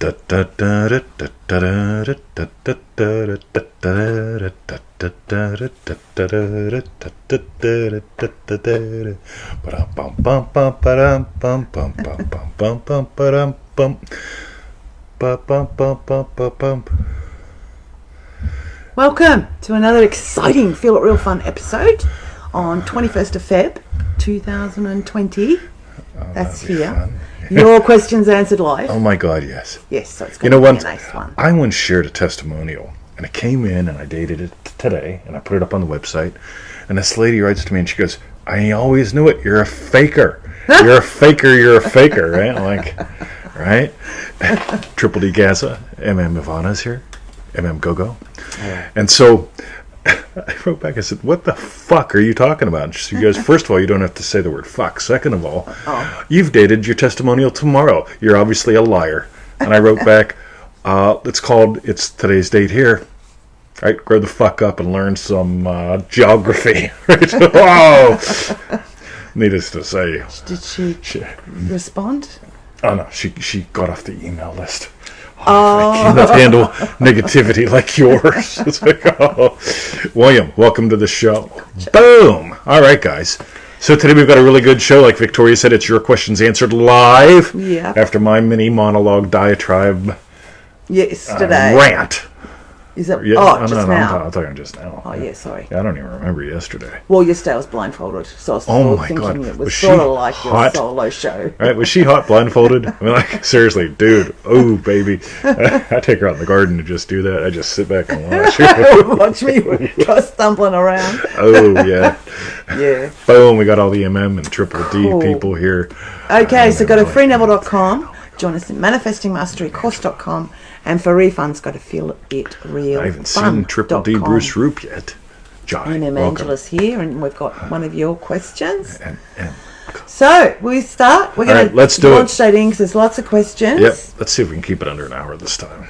Welcome to another exciting Feel It Real Fun episode on 21st of Feb 2020. That's here. Fun. Your questions answered live. Oh my God, yes. Yes, so it's going to be a nice one. I once shared a testimonial, and it came in, and I dated it today, and I put it up on the website, and this lady writes to me, and she goes, "I always knew it. You're a faker. You're a faker. You're a faker." Right? I'm like, right? Triple D Gaza, MM Ivana's here, MM Go-Go. Yeah. And so I wrote back, I said, "What the fuck are you talking about?" And she goes, "First of all, you don't have to say the word fuck. Second of all, you've dated your testimonial tomorrow. You're obviously a liar." And I wrote back, it's today's date here. Right? Grow the fuck up and learn some geography. Right? Wow. Needless to say. Did she respond? Oh, no. She got off the email list. I cannot handle negativity like yours. It's like, William, welcome to the show. Boom. All right, guys. So today we've got a really good show. Like Victoria said, it's your questions answered live. Yeah. After my mini monologue diatribe. Yesterday. Rant. Is that? Yeah, just now. I'm talking just now. Oh, yeah, sorry. I don't even remember yesterday. Well, yesterday I was blindfolded, so I was thinking God. it was Was sort she of like hot? your solo show. Right? Was she hot blindfolded? I mean, like, seriously, dude. Oh, baby. I take her out in the garden to just do that. I just sit back and watch her. Watch me go stumbling around. Oh, yeah. Yeah. Boom, we got all the MM and Triple D people here. Okay, so go to freeneville.com, join us in manifestingmasterycourse.com, and for refunds, go to feelitrealfun.com. I haven't seen Triple D Bruce Roop yet. John, and welcome. Angela's here, and we've got one of your questions. And So, we start. We're going to let's do launch straight in because there's lots of questions. Yep, let's see if we can keep it under an hour this time.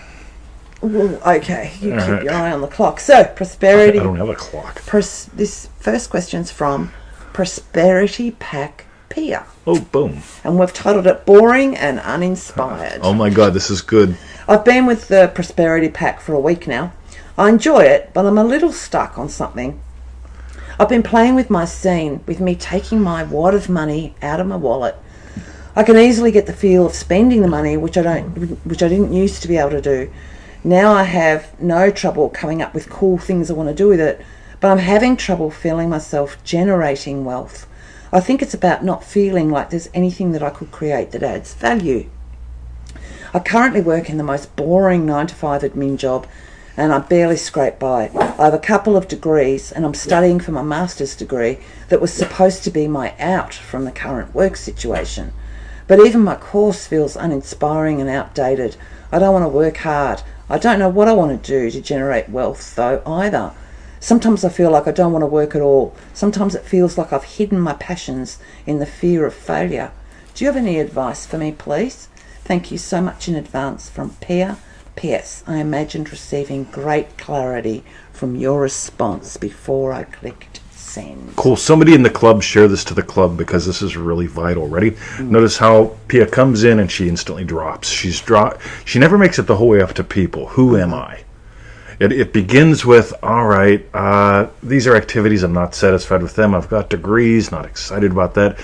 Well, okay, you All keep right. your eye on the clock. So, prosperity. I don't have a clock. This first question's from Prosperity Pack Pia. Oh, boom. And we've titled it Boring and Uninspired. Oh, my God, this is good. I've been with the Prosperity Pack for a week now. I enjoy it, but I'm a little stuck on something. I've been playing with my scene, with me taking my wad of money out of my wallet. I can easily get the feel of spending the money, which I didn't used to be able to do. Now I have no trouble coming up with cool things I want to do with it, but I'm having trouble feeling myself generating wealth. I think it's about not feeling like there's anything that I could create that adds value. I currently work in the most boring 9-to-5 admin job, and I barely scrape by. I have a couple of degrees, and I'm studying for my master's degree that was supposed to be my out from the current work situation. But even my course feels uninspiring and outdated. I don't want to work hard. I don't know what I want to do to generate wealth, though, either. Sometimes I feel like I don't want to work at all. Sometimes it feels like I've hidden my passions in the fear of failure. Do you have any advice for me, please? Thank you so much in advance from Pia. P.S. I imagined receiving great clarity from your response before I clicked send. Cool. Somebody in the club share this to the club because this is really vital. Ready? Notice how Pia comes in and she instantly drops. She never makes it the whole way up to people. Who am I? It begins with, all right, these are activities, I'm not satisfied with them. I've got degrees, not excited about that.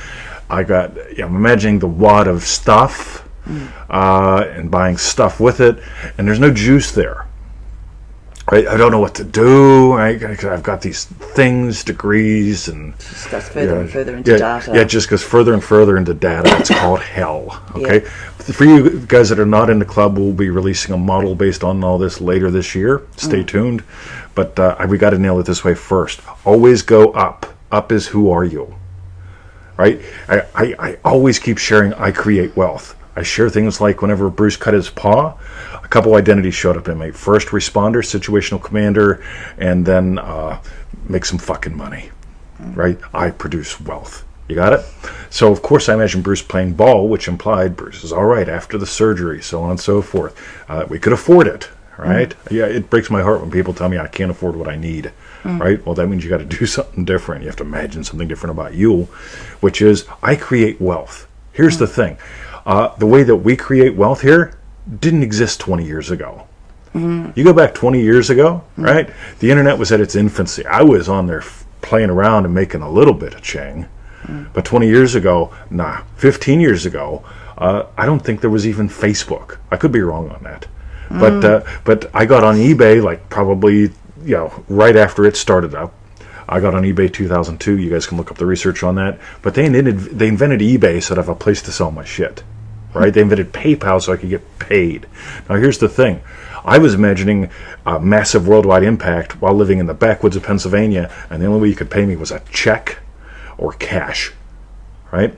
I'm imagining the wad of stuff. And buying stuff with it, and there's no juice there. Right? I don't know what to do. I've got these things, degrees, and It just goes further and further into data. Yeah, it just goes further and further into data. It's called hell. Okay. Yeah. For you guys that are not in the club, we'll be releasing a model based on all this later this year. Stay tuned. But we got to nail it this way first. Always go up. Up is who are you? Right? I always keep sharing. I create wealth. I share things like whenever Bruce cut his paw, a couple identities showed up in me. First responder, situational commander, and then make some fucking money, right? I produce wealth. You got it? So, of course, I imagine Bruce playing ball, which implied Bruce is all right after the surgery, so on and so forth. We could afford it, right? Yeah, it breaks my heart when people tell me I can't afford what I need, right? Well, that means you got to do something different. You have to imagine something different about you, which is I create wealth. Here's the thing. The way that we create wealth here, didn't exist 20 years ago. You go back 20 years ago, right? The internet was at its infancy. I was on there playing around and making a little bit of chang. But 20 years ago, 15 years ago, I don't think there was even Facebook. I could be wrong on that. But I got on eBay like probably, right after it started up. I got on eBay 2002. You guys can look up the research on that. But they invented eBay so that I have a place to sell my shit. Right? They invented PayPal so I could get paid. Now here's the thing. I was imagining a massive worldwide impact while living in the backwoods of Pennsylvania, and the only way you could pay me was a check or cash. Right?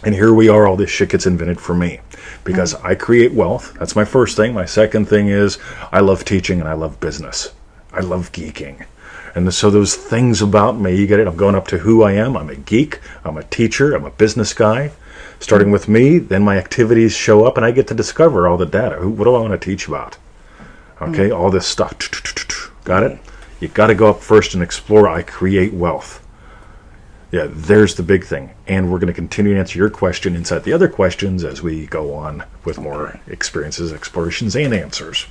And here we are, all this shit gets invented for me. Because I create wealth. That's my first thing. My second thing is I love teaching and I love business. I love geeking. And so those things about me, you get it? I'm going up to who I am. I'm a geek. I'm a teacher. I'm a business guy. Starting with me, then my activities show up and I get to discover all the data. What do I want to teach about? Okay, all this stuff. Got it? You got to go up first and explore. I create wealth. Yeah, there's the big thing. And we're going to continue to answer your question inside the other questions as we go on with more experiences, explorations, and answers.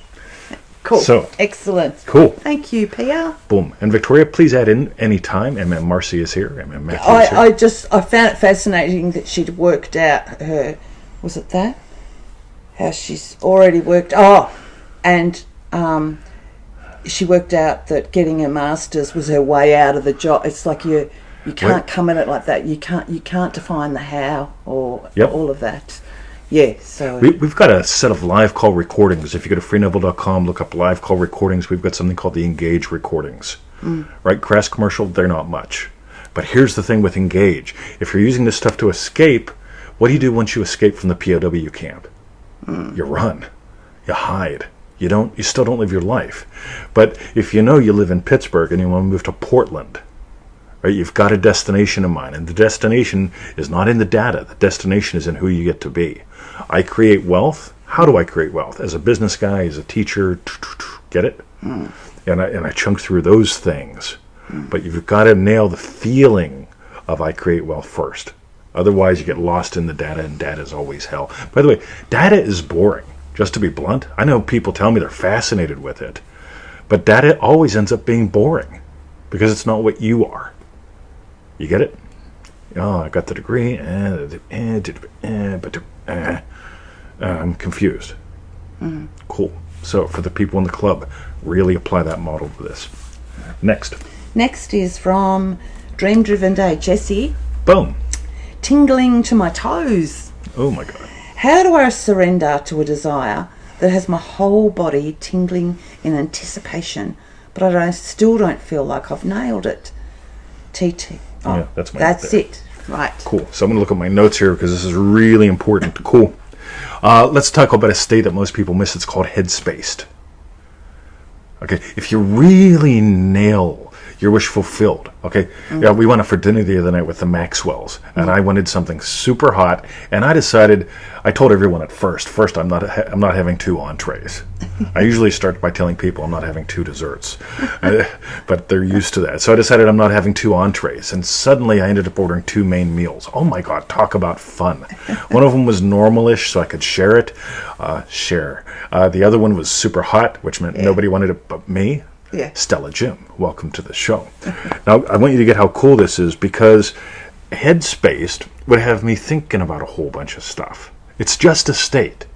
Cool. So, excellent. Cool. Thank you, Pia. Boom. And Victoria, please add in any time. MM Marcy is here. MM Matthew is here. I found it fascinating that she'd worked out her, was it that? How she's already worked, and she worked out that getting a master's was her way out of the job. It's like you can't come at it like that. You can't define the how or all of that. Yeah, so we've got a set of live call recordings. If you go to freeneville.com, look up live call recordings. We've got something called the Engage recordings. Right? Crass commercial, they're not much. But here's the thing with Engage. If you're using this stuff to escape, what do you do once you escape from the POW camp? You run. You hide. You still don't live your life. But if you know you live in Pittsburgh and you want to move to Portland, right, you've got a destination in mind. And the destination is not in the data. The destination is in who you get to be. I create wealth. How do I create wealth? As a business guy, as a teacher, get it? And I chunk through those things. But you've got to nail the feeling of I create wealth first. Otherwise, you get lost in the data, and data is always hell. By the way, data is boring, just to be blunt. I know people tell me they're fascinated with it. But data always ends up being boring because it's not what you are. You get it? Oh, I got the degree, but I'm confused. Cool. So for the people in the club, really apply that model to this. Next is from Dream Driven Day, Jessie. Boom. Tingling to my toes. Oh my God. How do I surrender to a desire that has my whole body tingling in anticipation, but I still don't feel like I've nailed it? TT. Oh, yeah, that's it. Right. Cool. So I'm going to look at my notes here because this is really important. Cool. Let's talk about a state that most people miss. It's called headspaced. Okay. If you really nail your wish fulfilled, okay. Yeah, we went out for dinner the other night with the Maxwells, and I wanted something super hot, and I decided. I told everyone at first I'm not having 2 entrees. I usually start by telling people I'm not having 2 desserts, but they're used to that. So I decided I'm not having 2 entrees, and suddenly I ended up ordering 2 main meals. Oh my God, talk about fun. One of them was normalish, so I could share it. The other one was super hot, which meant nobody wanted it but me. Yeah. Stella Jim, welcome to the show. Now, I want you to get how cool this is because headspaced would have me thinking about a whole bunch of stuff. It's just a state.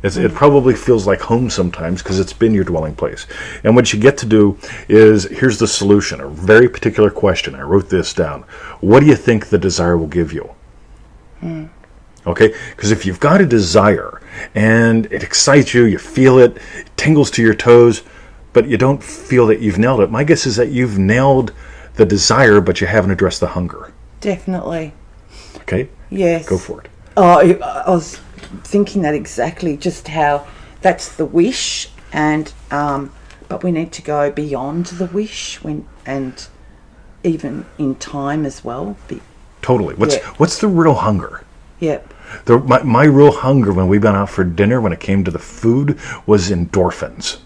It probably feels like home sometimes because it's been your dwelling place. And what you get to do is, here's the solution, a very particular question. I wrote this down. What do you think the desire will give you? Okay? Because if you've got a desire and it excites you, you feel it, it tingles to your toes, but you don't feel that you've nailed it, my guess is that you've nailed the desire, but you haven't addressed the hunger. Definitely. Okay? Yes. Go for it. Oh, I was thinking that exactly, just how that's the wish, and but we need to go beyond the wish and even in time as well. Totally. What's the real hunger? Yep. My real hunger when we went out for dinner, when it came to the food, was endorphins.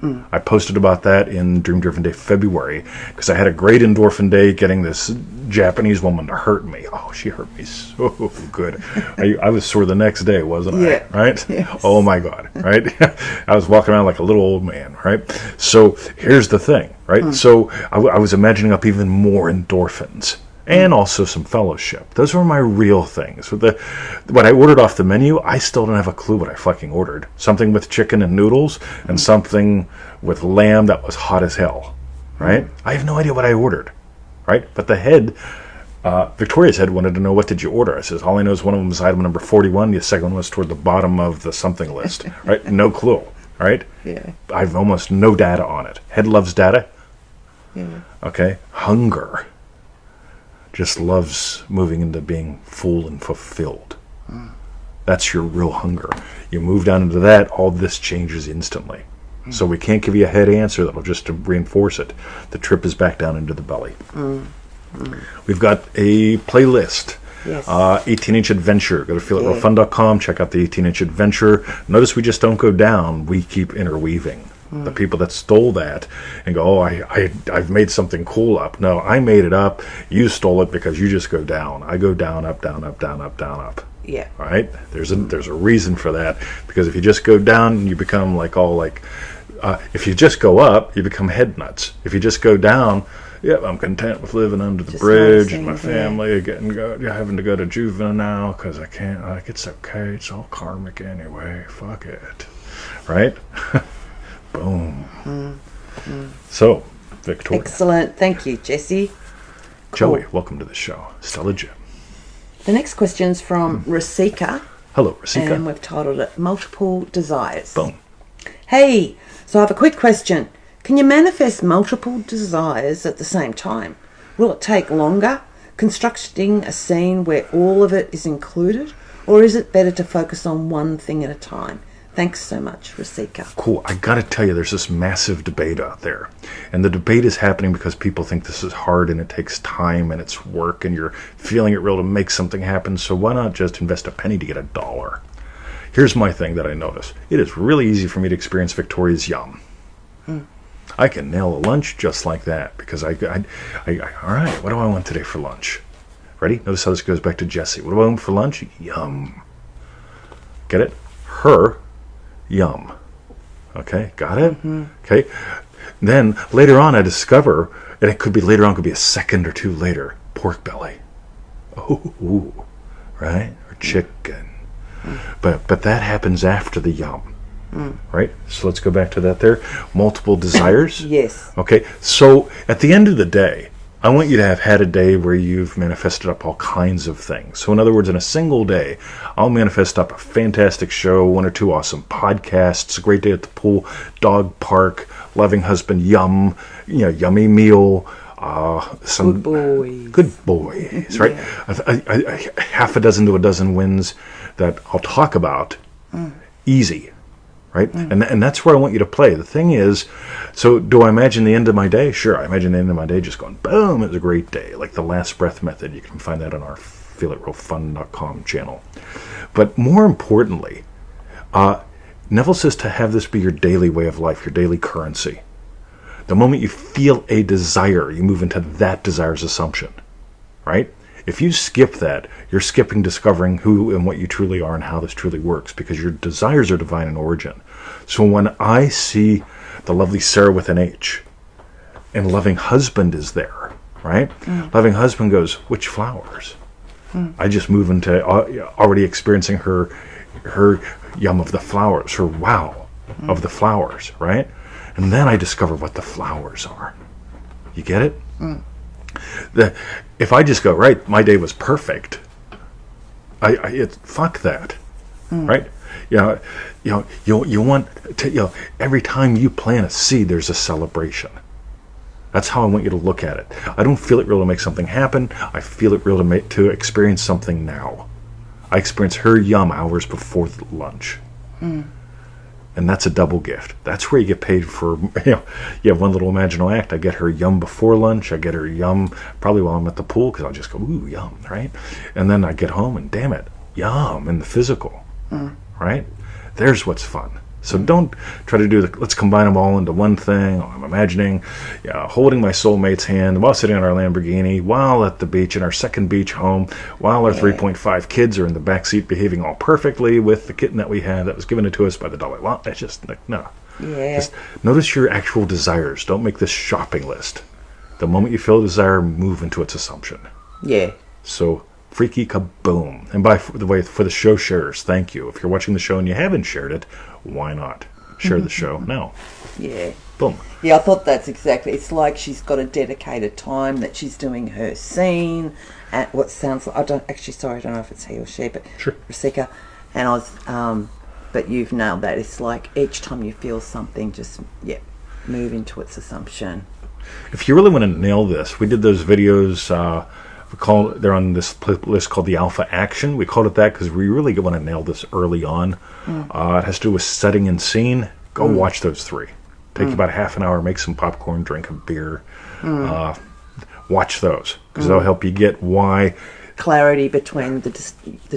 I posted about that in Dream Driven Day February because I had a great endorphin day getting this Japanese woman to hurt me. Oh, she hurt me so good. I was sore the next day, wasn't I? Right? Yes. Oh my God, right? I was walking around like a little old man, right? So here's the thing, right? So I was imagining up even more endorphins. And also some fellowship. Those were my real things. What I ordered off the menu, I still don't have a clue what I fucking ordered. Something with chicken and noodles, and something with lamb that was hot as hell. Right? I have no idea what I ordered. Right? But the head, Victoria's head, wanted to know, what did you order? I says, all I know is one of them was item number 41. The second one was toward the bottom of the something list. Right? No clue. Right? Yeah. I've almost no data on it. Head loves data. Yeah. Okay? Hunger just loves moving into being full and fulfilled. That's your real hunger. You move down into that, all this changes instantly. So we can't give you a head answer that'll just to reinforce it. The trip is back down into the belly. We've got a playlist. Yes. 18-inch adventure. Go to feelitrealfun.com, check out the 18-inch adventure. Notice we just don't go down, we keep interweaving. The people that stole that and go, oh, I've made something cool up. No, I made it up. You stole it because you just go down. I go down, up, down, up, down, up, down, up. Yeah. All right? There's a reason for that. Because if you just go down, you become if you just go up, you become head nuts. If you just go down, I'm content with living under the bridge and my family having to go to juvenile because I can't. It's okay. It's all karmic anyway. Fuck it. Right? Boom. So, Victoria. Excellent. Thank you, Jesse. Cool. Joey, welcome to the show. Stella Jim. The next question's from Rasika. Hello, Rasika. And we've titled it Multiple Desires. Boom. Hey, so I have a quick question. Can you manifest multiple desires at the same time? Will it take longer constructing a scene where all of it is included? Or is it better to focus on one thing at a time? Thanks so much, Rasika. Cool. I got to tell you, there's this massive debate out there. And the debate is happening because people think this is hard and it takes time and it's work and you're feeling it real to make something happen. So why not just invest a penny to get $1? Here's my thing that I notice. It is really easy for me to experience Victoria's yum. I can nail a lunch just like that because all right, what do I want today for lunch? Ready? Notice how this goes back to Jesse. What do I want for lunch? Yum. Get it? Her yum. Okay, got it? Okay. Then later on I discover, and it could be later on, could be a second or two later, pork belly. Oh, right? Or chicken. But that happens after the yum. Right? So let's go back to that there. Multiple desires. Yes. Okay. So at the end of the day, I want you to have had a day where you've manifested up all kinds of things. So in other words, in a single day, I'll manifest up a fantastic show, 1 or 2 awesome podcasts, a great day at the pool, dog park, loving husband, yum, yummy meal, some good boys, right? Yeah. Half a dozen to a dozen wins that I'll talk about. Easy. Right? And that's where I want you to play. The thing is, so do I imagine the end of my day? Sure, I imagine the end of my day just going, boom, it was a great day. Like the last breath method. You can find that on our feelitrealfun.com channel. But more importantly, Neville says to have this be your daily way of life, your daily currency. The moment you feel a desire, you move into that desire's assumption. Right? If you skip that, you're skipping discovering who and what you truly are and how this truly works, because your desires are divine in origin. So when I see the lovely Sarah with an H, and loving husband is there, right? Loving husband goes, which flowers? I just move into already experiencing her yum of the flowers, her wow of the flowers, right? And then I discover what the flowers are. You get it? If I just go, right, my day was perfect, fuck that, right? You want to, every time you plant a seed, there's a celebration. That's how I want you to look at it. I don't feel it real to make something happen. I feel it real to experience something now. I experience her yum hours before lunch. And that's a double gift. That's where you get paid for, you have one little imaginal act. I get her yum before lunch. I get her yum probably while I'm at the pool because I'll just go, ooh, yum, right? And then I get home and damn it, yum in the physical, right? There's what's fun. So don't try to do let's combine them all into one thing. I'm imagining holding my soulmate's hand while sitting on our Lamborghini, while at the beach in our second beach home, while our 3.5 kids are in the back seat behaving all perfectly with the kitten that we had that was given to us by the Dalai Lama. It's just, no. Yeah. Just notice your actual desires. Don't make this shopping list. The moment you feel a desire, move into its assumption. Yeah. So, freaky kaboom. And by the way, for the show sharers, thank you. If you're watching the show and you haven't shared it, why not? Share the show now. Yeah. Boom. Yeah, I thought that's exactly. It's like she's got a dedicated time that she's doing her scene at what sounds like. I don't know if it's he or she, but sure. Rasika. And I was, but you've nailed that. It's like each time you feel something, just, move into its assumption. If you really want to nail this, we did those videos. They're on this list called the Alpha Action. We called it that because we really want to nail this early on. It has to do with setting and scene. Go watch those 3. Take you about half an hour, make some popcorn, drink a beer. Watch those because they'll help you get why. Clarity between the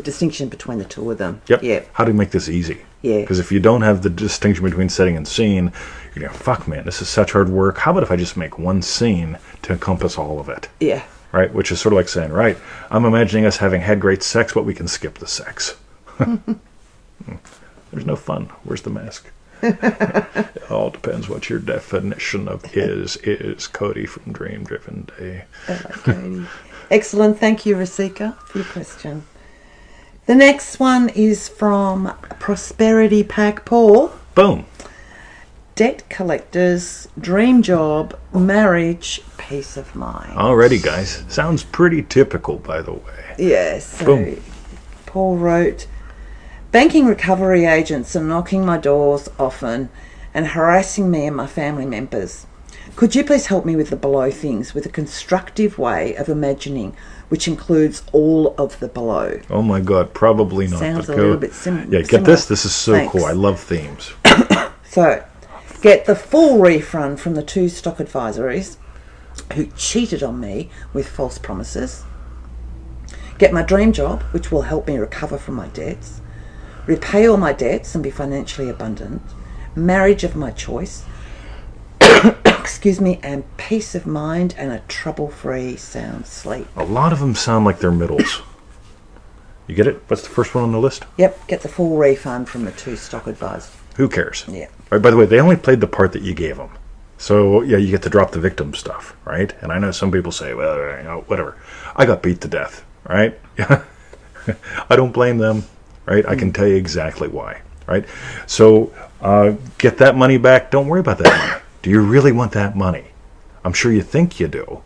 distinction between the two of them. Yep. Yeah. How do you make this easy? Yeah. Because if you don't have the distinction between setting and scene, you're going, fuck man, this is such hard work. How about if I just make one scene to encompass all of it? Yeah. Right, which is sort of like saying, right, I'm imagining us having had great sex, but we can skip the sex. There's no fun. Where's the mask? It all depends what your definition of is. Cody from Dream Driven Day. I like Cody. Excellent. Thank you, Rasika, for your question. The next one is from Prosperity Pack Paul. Boom. Debt collectors, dream job, marriage, peace of mind. Alrighty, guys. Sounds pretty typical, by the way. Yes. So Boom. Paul wrote, banking recovery agents are knocking my doors often and harassing me and my family members. Could you please help me with the below things with a constructive way of imagining, which includes all of the below? Oh my God, probably not. Sounds a little bit similar. Yeah, get this. This is so cool. I love themes. So, get the full refund from the 2 stock advisories who cheated on me with false promises. Get my dream job, which will help me recover from my debts. Repay all my debts and be financially abundant. Marriage of my choice. Excuse me, and peace of mind and a trouble-free sound sleep. A lot of them sound like they're middles. You get it? What's the first one on the list? Yep, get the full refund from the 2 stock advisors. Who cares? Yeah. Right, by the way, they only played the part that you gave them. So, yeah, you get to drop the victim stuff, right? And I know some people say, well, whatever. I got beat to death, right? I don't blame them, right? I can tell you exactly why, right? So, get that money back. Don't worry about that money. Do you really want that money? I'm sure you think you do.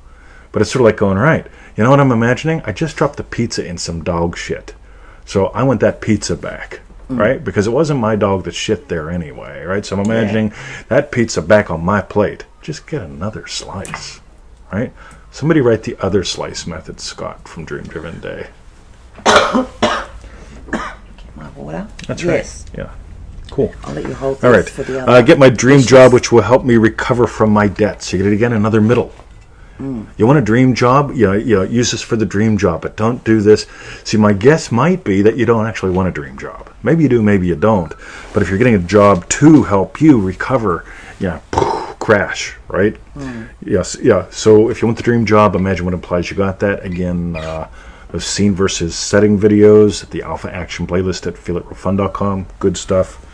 But it's sort of like going, right, you know what I'm imagining? I just dropped the pizza in some dog shit. So I want that pizza back. Right? Because it wasn't my dog that shit there anyway, right? So I'm imagining that pizza back on my plate. Just get another slice, right? Somebody write the other slice method, Scott, from Dream Driven Day. Get my water. That's yes. right. Yeah. Cool. I'll let you hold this all right. for the other. Get my dream job, which will help me recover from my debts. You get it again, another middle. You want a dream job? Use this for the dream job, but don't do this. See, my guess might be that you don't actually want a dream job. Maybe you do, maybe you don't. But if you're getting a job to help you recover, crash, right? Yes, yeah. So if you want the dream job, imagine what implies you got that. Again, those scene versus setting videos, the Alpha Action playlist at feelitrealfun.com. Good stuff.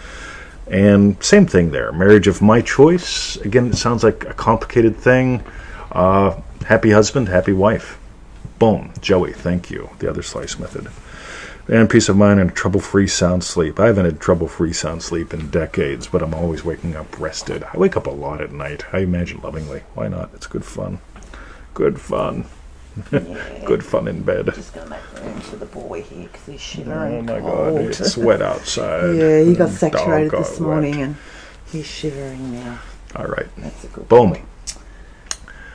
And same thing there. Marriage of my choice. Again, it sounds like a complicated thing. Happy husband, happy wife. Boom. Joey, thank you. The other slice method. And peace of mind and trouble-free sound sleep. I haven't had trouble-free sound sleep in decades, but I'm always waking up rested. I wake up a lot at night. I imagine lovingly. Why not? It's good fun. Good fun. Yeah. Good fun in bed. Just going to make room for the boy here because he's shivering. Oh my cold. God, it's wet outside. Yeah, he got saturated Dog got this morning wet. and he's shivering now. All right. That's a good Boom. boy.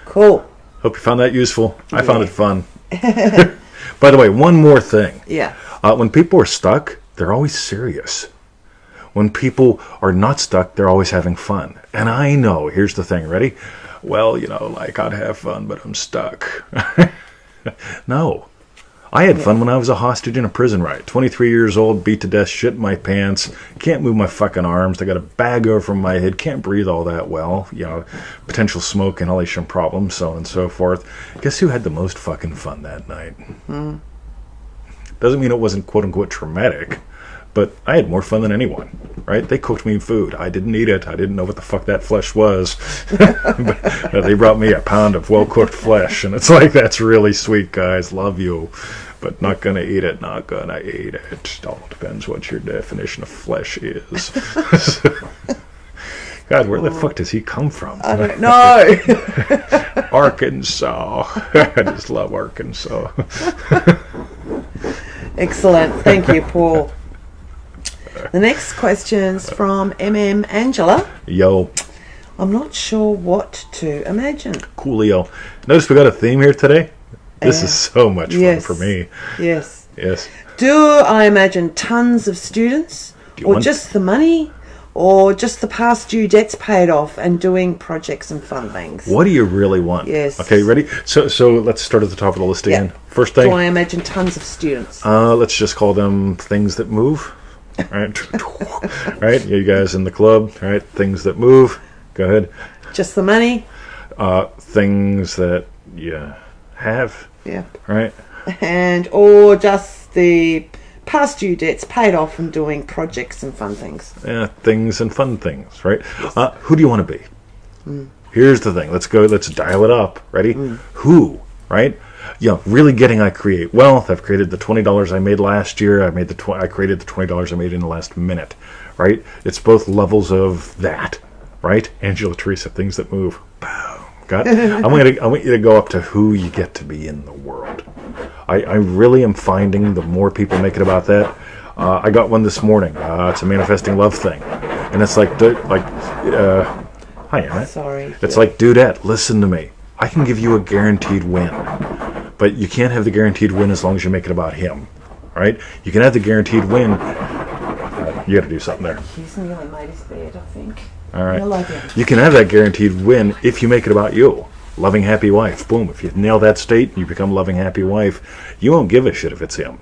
Cool. Hope you found that useful. I found it fun. By the way, one more thing. Yeah. When people are stuck, they're always serious. When people are not stuck, they're always having fun. And I know, here's the thing, ready? Well, I'd have fun, but I'm stuck. No. I had fun when I was a hostage in a prison riot. 23 years old, beat to death, shit in my pants, can't move my fucking arms, I got a bag over my head, can't breathe all that well, potential smoke, inhalation problems, so on and so forth. Guess who had the most fucking fun that night? Doesn't mean it wasn't quote-unquote traumatic, but I had more fun than anyone, right? They cooked me food. I didn't eat it. I didn't know what the fuck that flesh was. But they brought me a pound of well-cooked flesh, and it's like, that's really sweet, guys. Love you. But not gonna eat it. Not gonna eat it. All depends what your definition of flesh is. God, where the fuck does he come from? I don't know. Arkansas. I just love Arkansas. Excellent. Thank you, Paul. The next question's from Angela. Yo. I'm not sure what to imagine. Coolio. Notice we got a theme here today? This is so much fun for me. Yes. Yes. Do I imagine tons of students? Or just the money? Or just the past due debts paid off and doing projects and fun things? What do you really want? Yes. Okay, ready? So let's start at the top of the list again. First thing. Do I imagine tons of students? Let's just call them things that move. Right? Right? You guys in the club, right? Things that move. Go ahead. Just the money? Things that you have. Yeah. Right? Or just the past due debts paid off and doing projects and fun things. Yeah, things and fun things, right? Who do you want to be? Here's the thing. Let's dial it up. Ready? Who, right? Really getting I create wealth. I've created the $20 I made last year. I created the $20 I made in the last minute, right? It's both levels of that, right? Angela Teresa, things that move. Got it? I want you to go up to who you get to be in the world. I really am finding the more people make it about that. I got one this morning. It's a manifesting love thing, and it's like hi Emmett. Sorry. It's like, dudette, listen to me. I can give you a guaranteed win, but you can't have the guaranteed win as long as you make it about him, right? You can have the guaranteed win. You got to do something there. He's nearly made his bed, I think. All right. I love him. You can have that guaranteed win if you make it about you. Loving, happy wife. Boom. If you nail that state and you become loving, happy wife, you won't give a shit if it's him.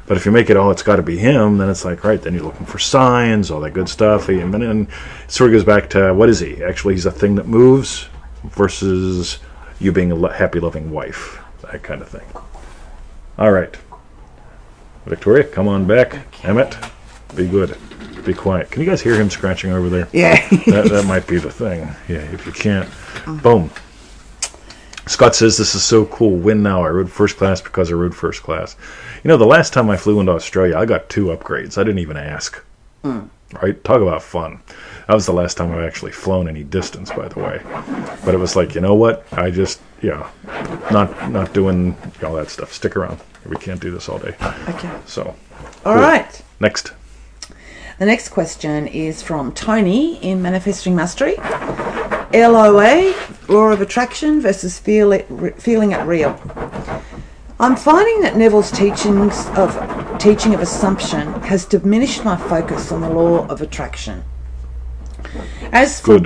But if you make it, it's got to be him, then it's like, right, then you're looking for signs, all that good stuff. And then it sort of goes back to, what is he? Actually, he's a thing that moves versus you being a happy, loving wife. That kind of thing. All right. Victoria, come on back. Okay. Emmett, be good. Be quiet. Can you guys hear him scratching over there? Yeah. that might be the thing. Yeah, if you can't. Boom. Scott says, this is so cool. Win now. I rode first class because I rode first class. The last time I flew into Australia, I got 2 upgrades. I didn't even ask. Right? Talk about fun. That was the last time I've actually flown any distance, by the way. But it was like, you know what? I just, not doing all that stuff. Stick around. We can't do this all day. Okay. So. All right. Next. The next question is from Tony in Manifesting Mastery. LOA, Law of Attraction versus Feeling It Real. I'm finding that Neville's teaching of assumption has diminished my focus on the law of attraction. As for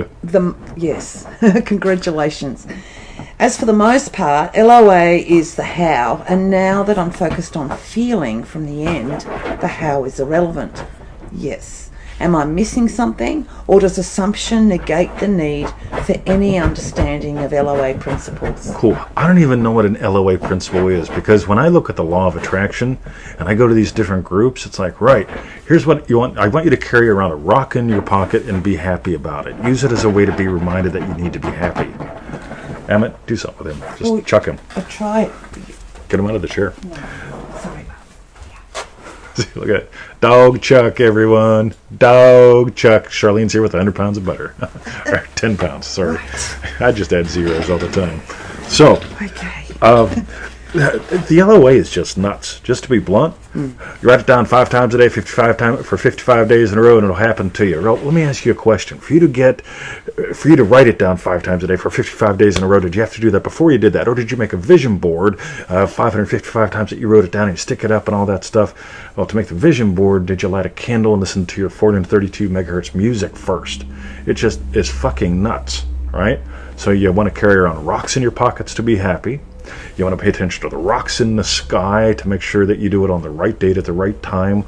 yes, congratulations. As for the most part, LOA is the how, and now that I'm focused on feeling from the end, the how is irrelevant. Yes. Am I missing something, or does assumption negate the need for any understanding of LOA principles? Cool. I don't even know what an LOA principle is, because when I look at the law of attraction and I go to these different groups, it's like, right, here's what you want. I want you to carry around a rock in your pocket and be happy about it. Use it as a way to be reminded that you need to be happy. Emmett, do something with him. Just chuck him. I'll try it. Get him out of the chair. No, sorry. Look at it. Dog Chuck, everyone. Dog Chuck. Charlene's here with 100 pounds of butter. Or 10 pounds, sorry. Right. I just add zeros all the time. So, okay. The LOA is just nuts. Just to be blunt, you write it down 5 times a day, 55 times for 55 days in a row, and it'll happen to you. Well, let me ask you a question. For you to write it down 5 times a day for 55 days in a row, did you have to do that before you did that, or did you make a vision board 555 times that you wrote it down and you stick it up and all that stuff? Well, to make the vision board, did you light a candle and listen to your 432 megahertz music first? It just is fucking nuts, right? So you want to carry around rocks in your pockets to be happy. You want to pay attention to the rocks in the sky to make sure that you do it on the right date at the right time.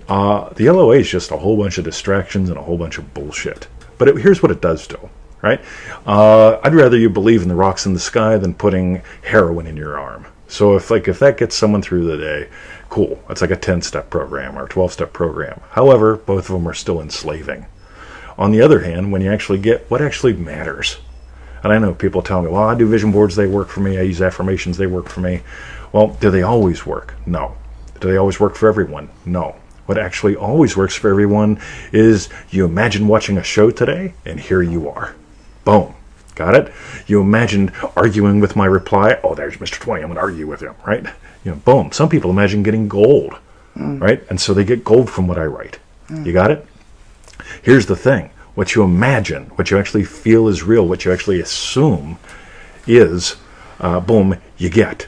The LOA is just a whole bunch of distractions and a whole bunch of bullshit. But here's what it does do, right? I'd rather you believe in the rocks in the sky than putting heroin in your arm. So if that gets someone through the day, cool. It's like a 10-step program or a 12-step program. However, both of them are still enslaving. On the other hand, when you actually get what actually matters, and I know people tell me, well, I do vision boards, they work for me. I use affirmations, they work for me. Well, do they always work? No. Do they always work for everyone? No. What actually always works for everyone is you imagine watching a show today, and here you are. Boom. Got it? You imagined arguing with my reply. Oh, there's Mr. 20. I'm going to argue with him, right? Boom. Some people imagine getting gold, right? And so they get gold from what I write. You got it? Here's the thing. What you imagine, what you actually feel is real, what you actually assume is, boom, you get.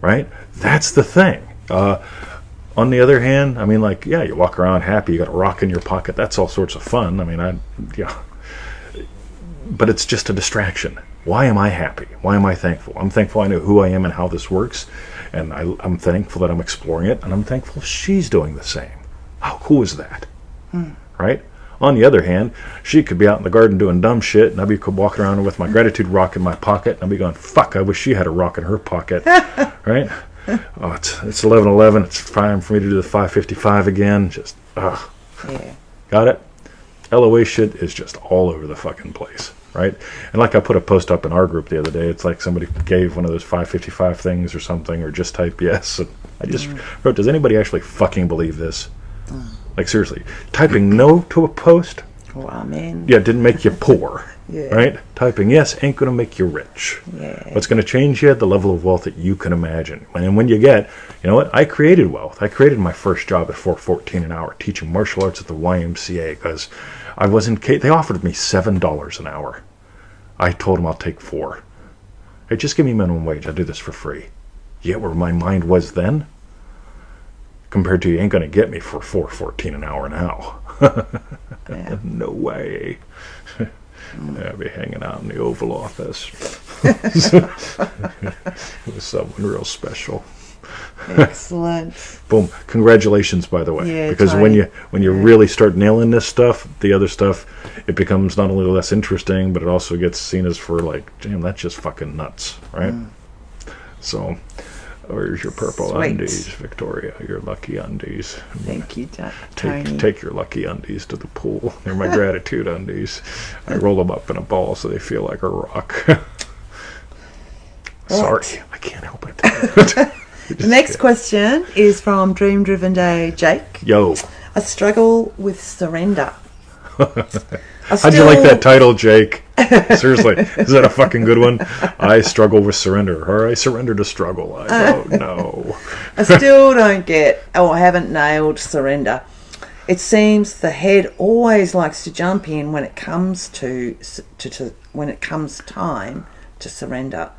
Right? That's the thing. On the other hand, I mean, like, yeah, you walk around happy, you got a rock in your pocket. That's all sorts of fun. I mean, but it's just a distraction. Why am I happy? Why am I thankful? I'm thankful I know who I am and how this works. And I'm thankful that I'm exploring it. And I'm thankful she's doing the same. How cool is that? Right? On the other hand, she could be out in the garden doing dumb shit, and I'd be walking around with my gratitude rock in my pocket, and I'd be going, fuck, I wish she had a rock in her pocket. Right? Oh, it's 11:11. It's time for me to do the 5:55 again. Just, ugh. Yeah. Got it? LOA shit is just all over the fucking place, right? And like I put a post up in our group the other day, it's like somebody gave one of those 5:55 things or something, or just type yes. And I just wrote, does anybody actually fucking believe this? Like, seriously, typing no to a post, Well, I mean, didn't make you poor, Yeah. right? Typing yes ain't going to make you rich. Yeah. What's going to change you? The level of wealth that you can imagine. And when you get, you know what? I created wealth. I created my first job at $4.14 an hour teaching martial arts at the YMCA because I wasn't. They offered me $7 an hour. I told them I'll take $4. Hey, just give me minimum wage. I'll do this for free. You get where my mind was then? Compared to you ain't going to get me for $4.14 an hour now. Yeah. No way. I'll be hanging out in the Oval Office with someone real special. Excellent. Boom! Congratulations, by the way, Yeah, because Tony. when you really start nailing this stuff, the other stuff, it becomes not only less interesting, but it also gets seen as for like, damn, that's just fucking nuts, right? So, where's your purple Sweet. undies, Victoria? Your lucky undies. Thank you, Tony. Take your lucky undies to the pool. They're my gratitude undies. I roll them up in a ball so they feel like a rock. Sorry, I can't help it. The next question is from Dream Driven Day Jake. Yo. I struggle with surrender. How'd you like that title, Jake? Seriously, is that a fucking good one? I struggle with surrender, or I surrender to struggle. I don't know. I still don't get, or haven't nailed surrender. It seems the head always likes to jump in when it comes when it comes time to surrender.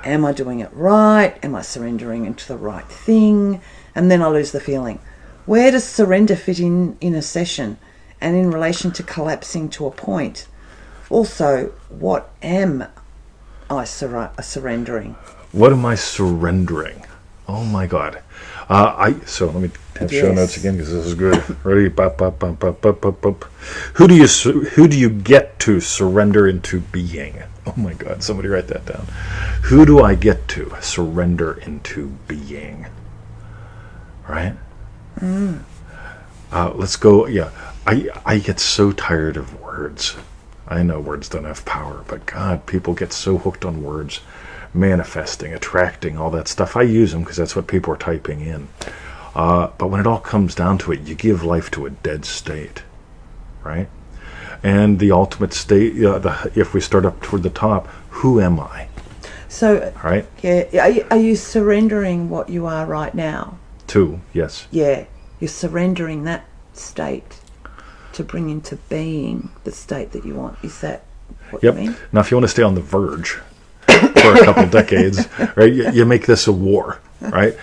Am I doing it right? Am I surrendering into the right thing? And then I lose the feeling. Where does surrender fit in a session and in relation to collapsing to a point? Also, what am I surrendering? What am I surrendering? Oh my God. So let me have show Yes. notes again because this is good. Ready? Bop, bop, bop, bop, bop, bop, bop. Who do you get to surrender into being? Oh my God! Somebody write that down. Who do I get to surrender into being? Right? Let's go. Yeah, I get so tired of words. I know words don't have power, but God, people get so hooked on words. Manifesting, attracting, all that stuff. I use them because that's what people are typing in. But when it all comes down to it, you give life to a dead state, right? And the ultimate state, if we start up toward the top, who am I? So, Right? yeah, are you surrendering what you are right now? Two, yes. Yeah, you're surrendering that state to bring into being the state that you want. Is that what Yep. you mean? Now, if you want to stay on the verge for a couple decades, right, you make this a war, right?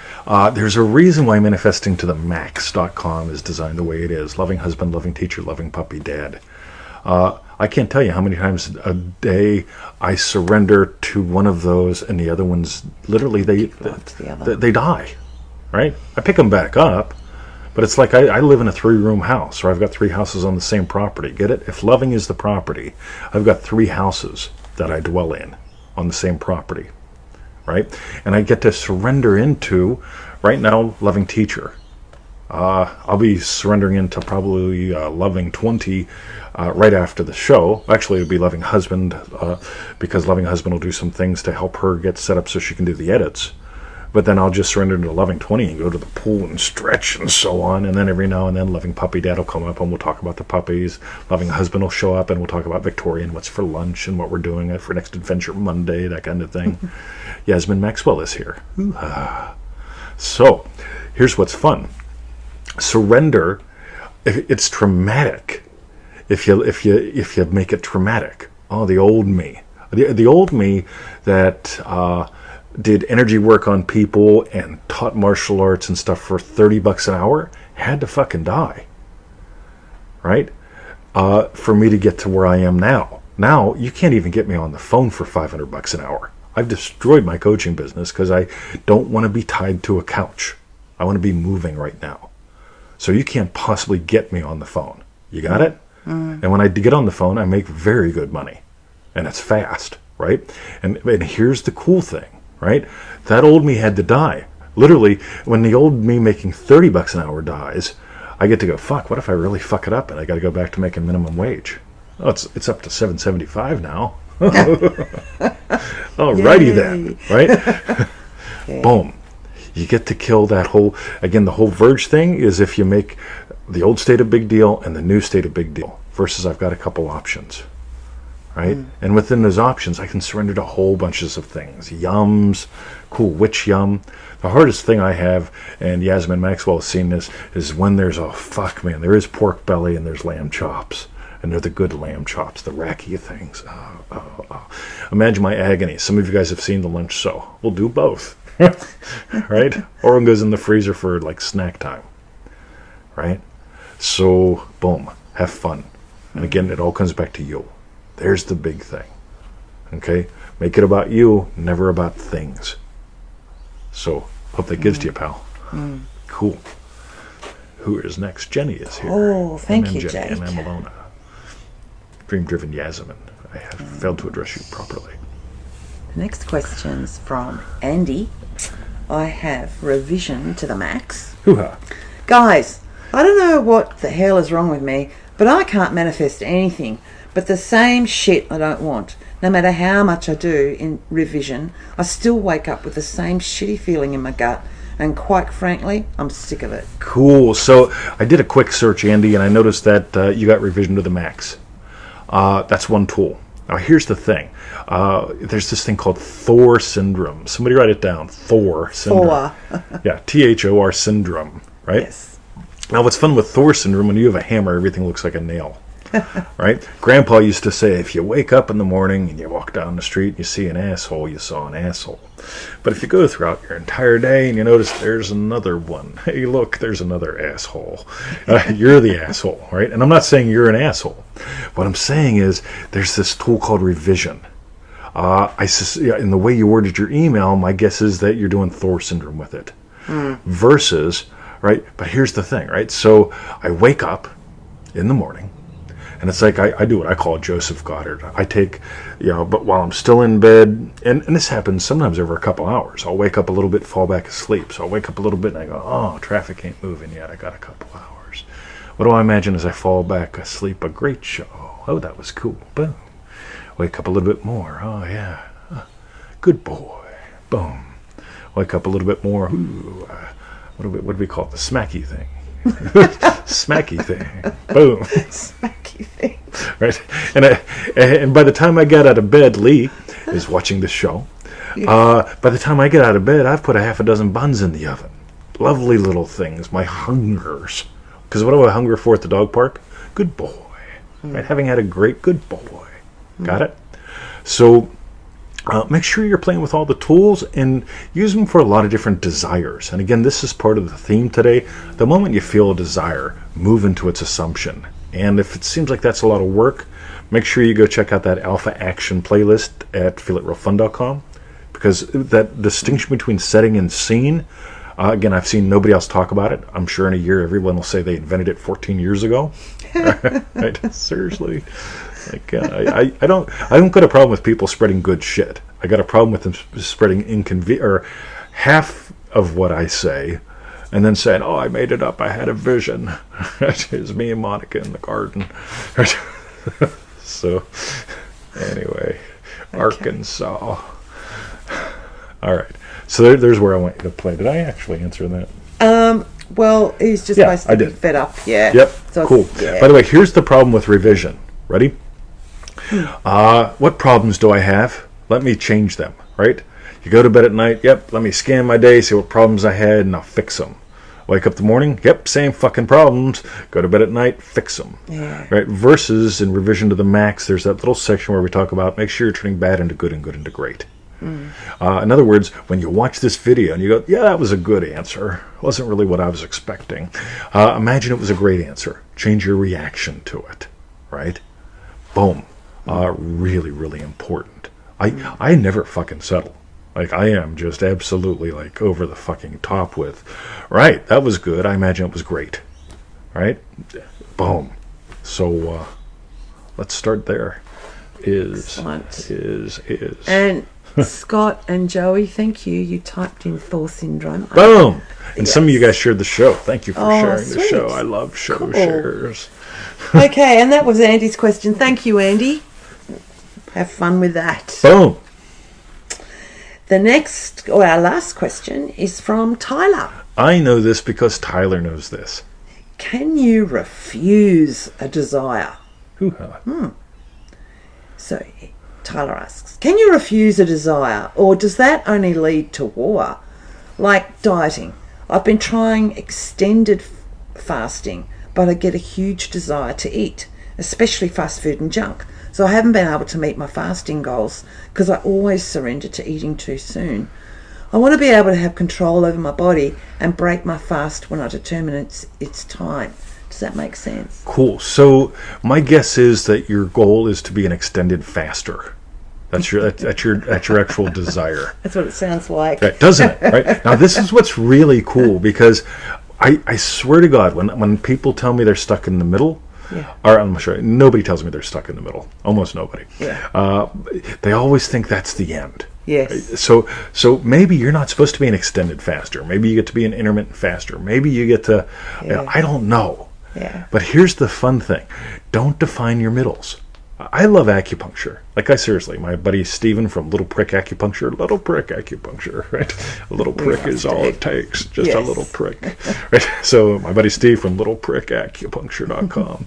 There's a reason why manifesting to the max.com is designed the way it is. Loving husband, loving teacher, loving puppy, dad. I can't tell you how many times a day I surrender to one of those, and the other ones literally they die. Right? I pick them back up, but it's like I live in a 3-room house, or I've got 3 houses on the same property. Get it? If loving is the property, I've got 3 houses that I dwell in on the same property, right? And I get to surrender into, right now, loving teacher. I'll be surrendering into probably loving 20 right after the show. Actually, it'll be loving husband, because loving husband will do some things to help her get set up so she can do the edits. But then I'll just surrender into loving 20 and go to the pool and stretch and so on. And then every now and then loving puppy dad will come up and we'll talk about the puppies. Loving husband will show up and we'll talk about Victoria and what's for lunch and what we're doing for next Adventure Monday, that kind of thing. Yasmin Maxwell is here. Ooh-ha. So here's what's fun. Surrender, it's traumatic if you make it traumatic. Oh, the old me. The old me that did energy work on people and taught martial arts and stuff for $30 an hour had to fucking die, right? For me to get to where I am now. Now you can't even get me on the phone for $500 an hour. I've destroyed my coaching business because I don't want to be tied to a couch. I want to be moving right now. So you can't possibly get me on the phone. You got it? And when I get on the phone, I make very good money, and it's fast, right? And here's the cool thing. Right? That old me had to die. Literally, when the old me making $30 an hour dies, I get to go, fuck, what if I really fuck it up and I got to go back to making minimum wage? Oh, it's up to $7.75 now. Alrighty then, right? Boom. You get to kill that whole, again, the whole Verge thing is if you make the old state a big deal and the new state a big deal, versus I've got a couple options. Right? And within those options, I can surrender to whole bunches of things. Yums, cool, which yum? The hardest thing I have, and Yasmin Maxwell has seen this, is when there's there is pork belly and there's lamb chops. And they're the good lamb chops, the racky things. Imagine my agony. Some of you guys have seen the lunch show. We'll do both. Right? Or one goes in the freezer for like snack time. Right? So, boom, have fun. And again, it all comes back to you. There's the big thing. Okay? Make it about you, never about things. So, hope that gives to you, pal. Cool. Who is next? Jenny is here. Oh, thank you, Jenny. Jake. And I'm Alona. Dream-driven Yasmin. I have failed to address you properly. Next question's from Andy. I have revision to the max. Hoo-ha. Guys, I don't know what the hell is wrong with me, but I can't manifest anything but the same shit I don't want. No matter how much I do in revision, I still wake up with the same shitty feeling in my gut. And quite frankly, I'm sick of it. Cool. So I did a quick search, Andy, and I noticed that you got revision to the max. That's one tool. Now, here's the thing. There's this thing called Thor syndrome. Somebody write it down. Thor syndrome. Yeah, Thor syndrome, right? Yes. Now, what's fun with Thor syndrome, when you have a hammer, everything looks like a nail. Right? Grandpa used to say, if you wake up in the morning and you walk down the street and you see an asshole, you saw an asshole. But if you go throughout your entire day and you notice there's another one, hey, look, there's another asshole. You're the asshole, right? And I'm not saying you're an asshole. What I'm saying is there's this tool called revision. In the way you worded your email, my guess is that you're doing Thor syndrome with it. Versus, right? But here's the thing, right? So I wake up in the morning. And it's like I do what I call Joseph Goddard. I take, but while I'm still in bed, and this happens sometimes over a couple hours. I'll wake up a little bit, fall back asleep. So I'll wake up a little bit and I go, oh, traffic ain't moving yet. I got a couple hours. What do I imagine as I fall back asleep? A great show. Oh, that was cool. Boom. Wake up a little bit more. Oh, yeah. Good boy. Boom. Wake up a little bit more. Ooh, what do we call it? The smacky thing. Smacky thing. Boom. Smacky thing. Right. And by the time I got out of bed, Lee is watching the show. By the time I get out of bed, I've put a half a dozen buns in the oven. Lovely little things. My hungers. Because what do I hunger for at the dog park? Good boy. Right? Having had a great good boy. Got it? So make sure you're playing with all the tools and use them for a lot of different desires. And again, this is part of the theme today. The moment you feel a desire, move into its assumption. And if it seems like that's a lot of work, make sure you go check out that Alpha Action playlist at feelitrealfun.com, because that distinction between setting and scene, again, I've seen nobody else talk about it. I'm sure in a year everyone will say they invented it 14 years ago. Right? Seriously. Like, I don't got a problem with people spreading good shit. I got a problem with them spreading or half of what I say, and then saying, "Oh, I made it up. I had a vision." It was me and Monica in the garden. So, anyway, okay. Arkansas. All right. So there's where I want you to play. Did I actually answer that? Well, he's just basically fed up. Yeah. Yep. So cool. Yeah. By the way, here's the problem with revision. Ready? What problems do I have? Let me change them. Right? You go to bed at night. Yep. Let me scan my day, see what problems I had, and I'll fix them. Wake up in the morning. Yep. Same fucking problems. Go to bed at night. Fix them. Yeah. Right? Versus in revision to the max, there's that little section where we talk about make sure you're turning bad into good and good into great. In other words, when you watch this video and you go, yeah, that was a good answer. It wasn't really what I was expecting. Imagine it was a great answer. Change your reaction to it. Right? Boom. Really, really important. I never fucking settle. Like, I am just absolutely, like, over the fucking top with, right, that was good. I imagine it was great. Right? Boom. So, let's start there. Excellent. Is. And Scott and Joey, thank you. You typed in Thor syndrome. Boom! And some of you guys shared the show. Thank you for sharing sweet. the show. I love show shares. Okay, and that was Andy's question. Thank you, Andy. Have fun with that. Boom! The next, or our last question, is from Tyler. I know this because Tyler knows this. Can you refuse a desire? Hoo-ha. So, Tyler asks, can you refuse a desire, or does that only lead to war? Like dieting. I've been trying extended fasting, but I get a huge desire to eat, especially fast food and junk. So I haven't been able to meet my fasting goals because I always surrender to eating too soon. I want to be able to have control over my body and break my fast when I determine it's time. Does that make sense? Cool. So my guess is that your goal is to be an extended faster. That's your actual desire. That's what it sounds like. Right, doesn't it? Right? Now this is what's really cool, because I swear to God, when people tell me they're stuck in the middle, or I'm sure nobody tells me they're stuck in the middle. Almost nobody. Yeah. They always think that's the end. Yes. So maybe you're not supposed to be an extended faster. Maybe you get to be an intermittent faster. Maybe you get to, I don't know. Yeah. But here's the fun thing. Don't define your middles. I love acupuncture. Like, seriously, my buddy Steven from Little Prick Acupuncture, right? A little prick is all it takes. Just a little prick. Right? So my buddy Steve from littleprickacupuncture.com.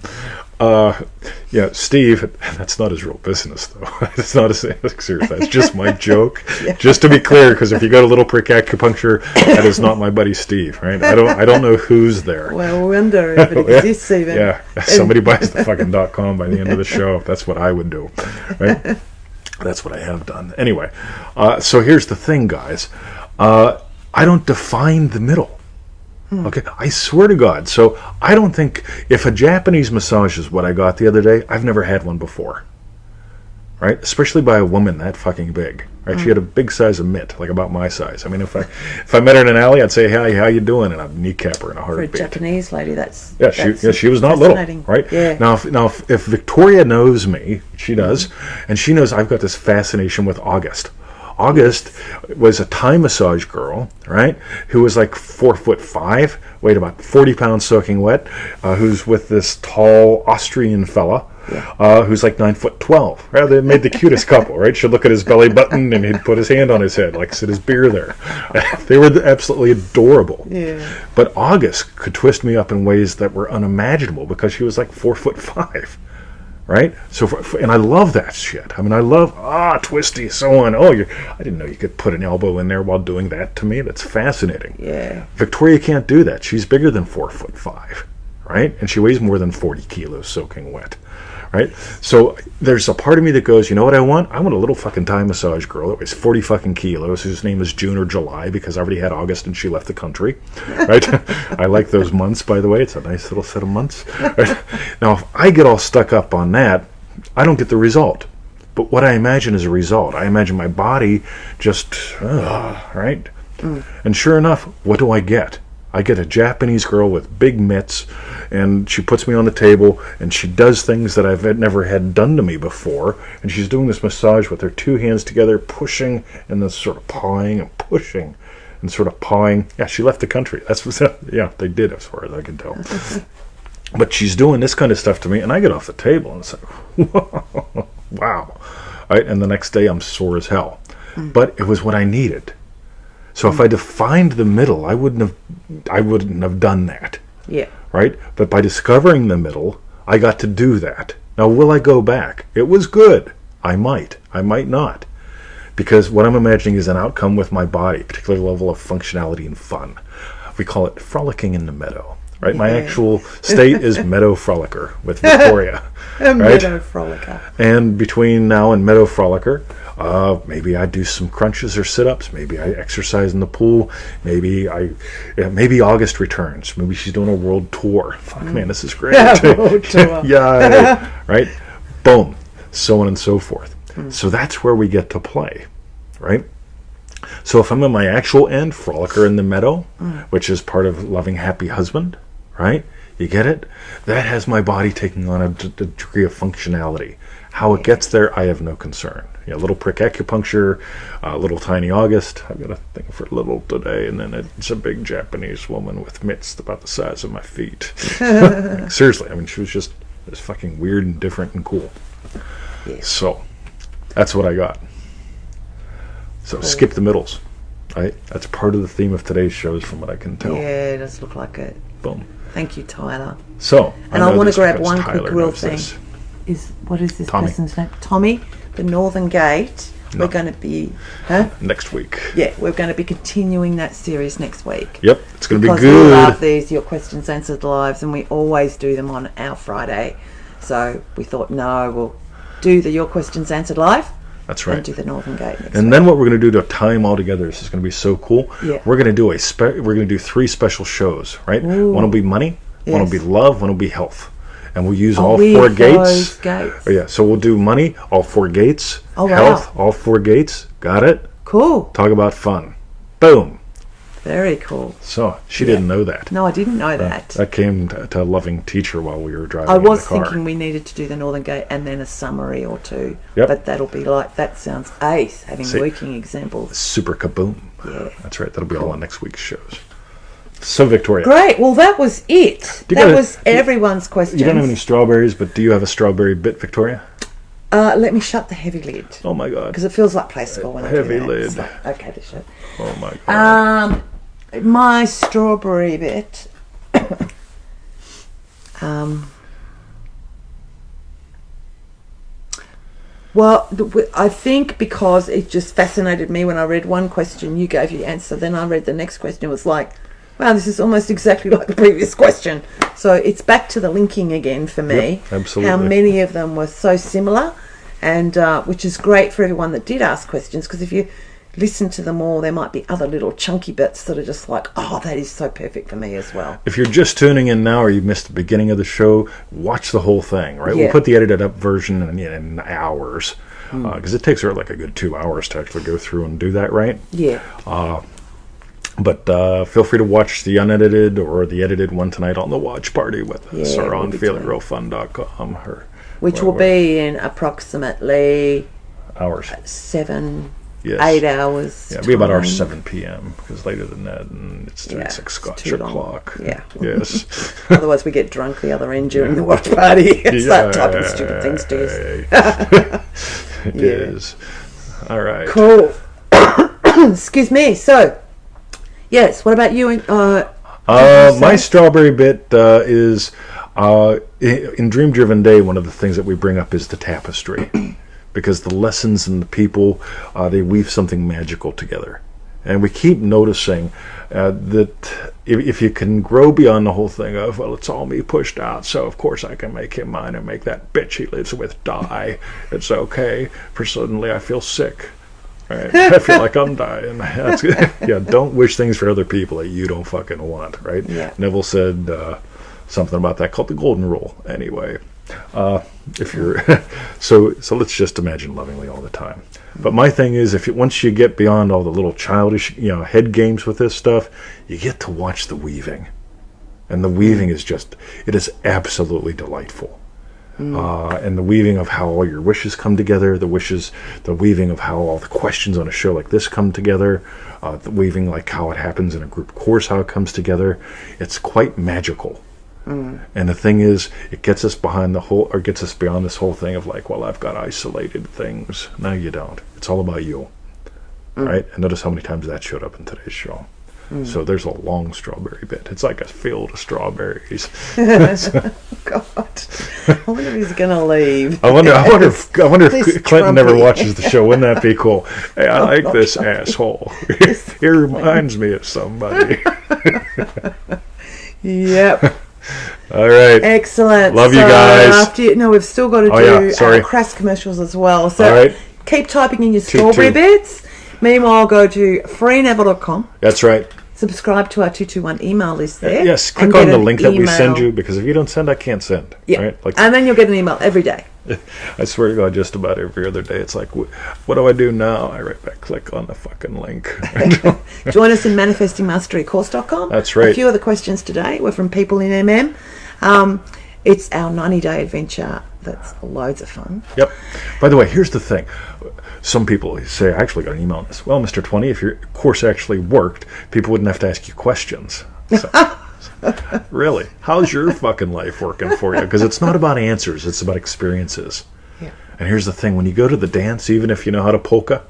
Steve, that's not his real business, though. It's not seriously, that's just my joke. Just to be clear, because if you go to Little Prick Acupuncture, that is not my buddy Steve, right? I don't know who's there. Well, I wonder if it exists even. Yeah, somebody buys the fucking .com by the end of the show. That's what I would do, right? That's what I have done. Anyway, so here's the thing, guys. I don't define the middle. Okay, I swear to God. So I don't think, if a Japanese massage is what I got the other day, I've never had one before. Right? Especially by a woman that fucking big. Right? She had a big size of mitt, like about my size. I mean, if I met her in an alley, I'd say, "Hi, how you doing?" and I'd kneecap her in a heartbeat. For a Japanese lady, she was not little, right? Yeah. Now, if Victoria knows me, she does, and she knows I've got this fascination with August. August was a Thai massage girl, right, who was like 4'5", weighed about 40 pounds soaking wet, who's with this tall Austrian fella, who's like 9'12". Right? They made the cutest couple, right? She'd look at his belly button and he'd put his hand on his head, like sit his beer there. They were absolutely adorable. Yeah. But August could twist me up in ways that were unimaginable because she was like 4'5". Right? So, and I love that shit. I mean, I love, twisty, so on. I didn't know you could put an elbow in there while doing that to me. That's fascinating. Yeah. Victoria can't do that. She's bigger than 4'5", right? And she weighs more than 40 kilos soaking wet, right? So there's a part of me that goes, you know what I want? I want a little fucking Thai massage girl that weighs 40 fucking kilos, whose name is June or July, because I already had August and she left the country, right? I like those months, by the way. It's a nice little set of months. Right? Now, if I get all stuck up on that, I don't get the result. But what I imagine is a result. I imagine my body just, right? And sure enough, what do I get? I get a Japanese girl with big mitts, and she puts me on the table, and she does things that I've never had done to me before, and she's doing this massage with her two hands together, pushing, and then sort of pawing and pushing, and sort of pawing. Yeah, she left the country. That's what, yeah, they did, as far as I can tell. But she's doing this kind of stuff to me, and I get off the table, and it's like, wow. Right? And the next day, I'm sore as hell. But it was what I needed. So if I defined the middle, I wouldn't have done that. Yeah. Right? But by discovering the middle, I got to do that. Now, will I go back? It was good. I might not. Because what I'm imagining is an outcome with my body, a particular level of functionality and fun. We call it frolicking in the meadow. Right? Yeah. My actual state is Meadow Frolicker with Victoria. A right? Meadow Frolicker. And between now and Meadow Frolicker, maybe I do some crunches or sit-ups. Maybe I exercise in the pool. Maybe August returns. Maybe she's doing a world tour. Fuck, man, this is great. Yeah, world tour. Yeah, right? Boom. So on and so forth. So that's where we get to play, right? So if I'm in my actual end, frolicker in the meadow, which is part of loving happy husband, right? You get it? That has my body taking on a degree of functionality. How it gets there, I have no concern. Yeah, little prick acupuncture, little tiny August. I've got a thing for little today, and then it's a big Japanese woman with mitts about the size of my feet. Seriously, I mean, she was just fucking weird and different and cool. Yeah. So that's what I got. So skip the middles, right? That's part of the theme of today's shows, from what I can tell. Yeah, it does look like it. Boom. Thank you, Tyler. So, and I want to grab because one Tyler quick real knows thing. this. What is this Tommy. person's name? Tommy, the Northern Gate. No. We're going to be, huh? Next week. Yeah, we're going to be continuing that series next week. Yep, it's going to be Because good. we love these, your questions answered lives, and we always do them on our Friday. So we thought, no, we'll do the Your Questions Answered Live. That's right. And do the Northern Gate next And week. then what we're going to do to tie them all together, this is going to be so cool. Yeah. We're going to do we're going to do 3 special shows, right? Ooh. One will be money, one will Yes. be love, one will be health. And we'll use all we 4 those gates. gates. Oh, yeah, so we'll do money, all 4 gates. Oh, wow. Health, all 4 gates. Got it? Cool. Talk about fun. Boom. Very cool. So she didn't know that. No, I didn't know that. That came to a loving teacher while we were driving I in the was car. thinking we needed to do the Northern Gate and then a summary or 2. Yep. But that'll be like, that sounds ace, having See. working examples. Super kaboom. Yeah. That's right. That'll be all on next week's shows. So, Victoria. Great. Well, that was it. You That gotta- was everyone's questions. You don't have any strawberries, but do you have a strawberry bit, Victoria? Let me shut the heavy lid. Oh my God. Because it feels like play school when I do Heavy that. lid. It's like, okay, to shut. Oh my God. My strawberry bit. Well, I think because it just fascinated me when I read one question, you gave your answer, then I read the next question. It was like, wow, this is almost exactly like the previous question. So it's back to the linking again for me. Yep, absolutely. How many of them were so similar, and which is great for everyone that did ask questions, because if you listen to them all, there might be other little chunky bits that are just like, oh, that is so perfect for me as well. If you're just tuning in now or you missed the beginning of the show, watch the whole thing, right? Yeah. We'll put the edited up version in hours, because it takes her like a good 2 hours to actually go through and do that, right? Yeah. But feel free to watch the unedited or the edited one tonight on the watch party with us, Yeah, or we'll on be doing feelingrealfun.com. Which will be in approximately hours. 7, Yes. 8 hours. Yeah, it'll be about our time. 7 p.m. because later than that, and it's Yeah, 6 it's Scotch too long. o'clock. Yeah. Yes. Otherwise, we get drunk the other end during the watch party and start typing stupid things to us. It is. All right. Cool. Excuse me. So, yes. What about you? My strawberry bit is in Dream Driven Day. One of the things that we bring up is the tapestry, because the lessons and the people they weave something magical together, And we keep noticing that if you can grow beyond the whole thing of, well, it's all me pushed out, so of course I can make him mine and make that bitch he lives with die. It's okay, for suddenly I feel sick. Right? I feel like I'm dying. Yeah, don't wish things for other people that you don't fucking want, right? Yeah. Neville said something about that called the golden rule. Anyway, if you're so let's just imagine lovingly all the time. But my thing is, once you get beyond all the little childish, head games with this stuff, you get to watch the weaving, and the weaving is it is absolutely delightful. And the weaving of how all your wishes come together, the weaving of how all the questions on a show like this come together, the weaving like how it happens in a group course, how it comes together. It's quite magical. And the thing is, it gets us beyond this whole thing of like, well, I've got isolated things. No, you don't. It's all about you, right? And notice how many times that showed up in today's show. So there's a long strawberry bit. It's like a field of strawberries. God, I wonder if he's gonna leave. I wonder if This Clinton never Trumpy. watches the show. Wouldn't that be cool? Hey, I like this asshole. He reminds me of somebody. Yep. All right. Excellent. Love you guys. We've still got to do sorry. crass commercials as well. So All right. keep typing in your Two. strawberry bits. Meanwhile, go to freeneville.com. That's right. Subscribe to our 221 email list there. Yes, and click get on the an link that we email. send you, because if you don't send, I can't send. Yeah. Right? Like, And then you'll get an email every day. I swear to God, just about every other day, it's like, what do I do now? I write back, click on the fucking link. Join us in manifestingmasterycourse.com. That's right. A few of the questions today were from people in MM. It's our 90-day adventure. That's loads of fun. Yep. By the way, here's the thing. Some people say, I actually got an email on this. Well, Mr. 20, if your course actually worked, people wouldn't have to ask you questions. So, really? How's your fucking life working for you? Because it's not about answers. It's about experiences. Yeah. And here's the thing. When you go to the dance, even if you know how to polka,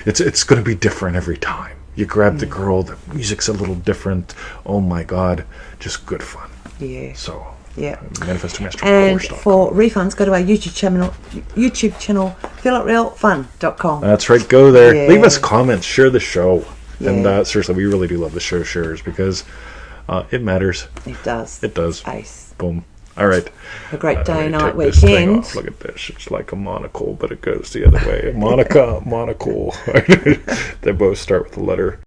it's going to be different every time. You grab the girl, the music's a little different. Oh, my God. Just good fun. Yeah. So, Yeah. manifestingmasterycourse.com. And for refunds, go to our YouTube channel, feelitrealfun.com. That's right. Go there. Yeah. Leave us comments. Share the show. Yeah. And seriously, we really do love the show shares because it matters. It does. It does. Ace. Boom. All right. A great day, Let me night, take this thing weekend. off. Look at this. It's like a monocle, but it goes the other way. Monica, monocle. They both start with the letter